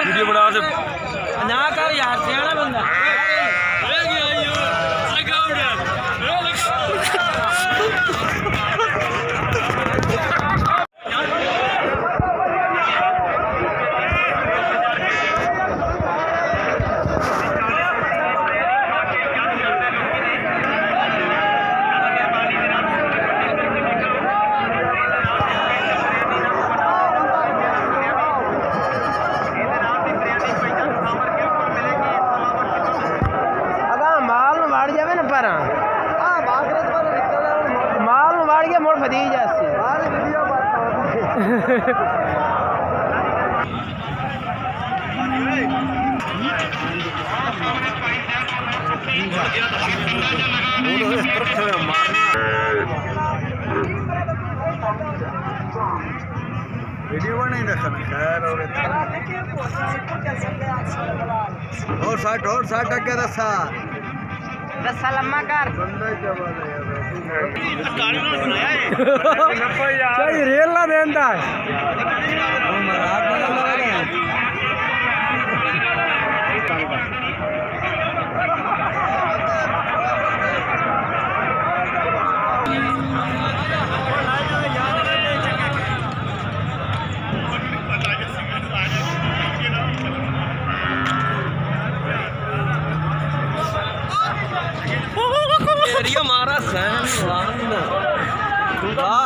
video बना से ना कर यार सियाना बंदा माल मार के मोड़ फदी जासी वीडियो नहीं देखा खैर और 60 टक्के रस्सा लम्मा कर सही रेल ना देंदा हमारा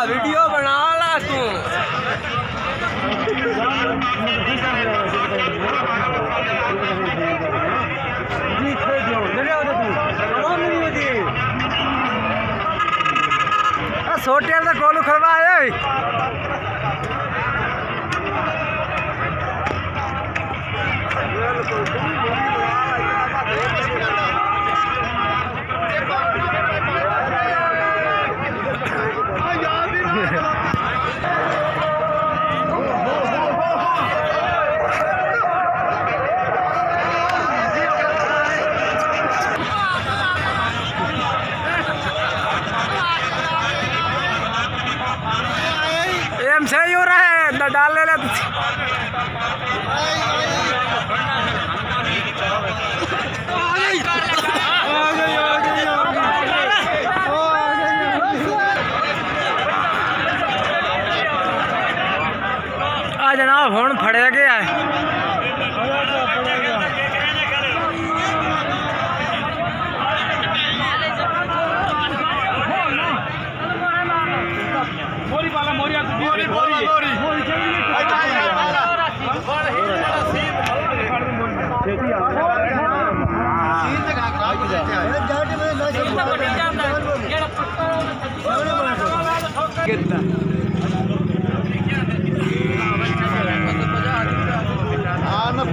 वीडियो बना ला तू सोटेल का कॉल करवाए सही हो रहा है डाल ले जनाब हुण फड़िया गया है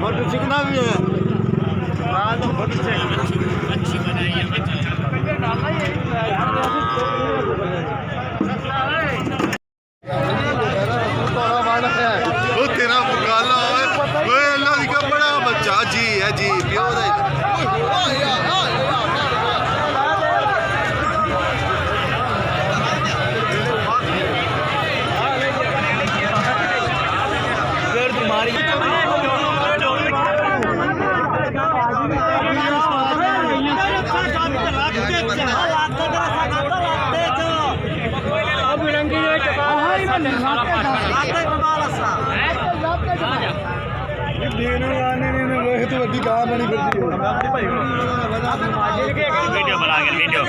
फोटो सीखना भी है फोटो अच्छी बनाई है तेरा मुकाला अल्लाह का बड़ा बच्चा जी है जी प्यो वीडियो बना के वीडियो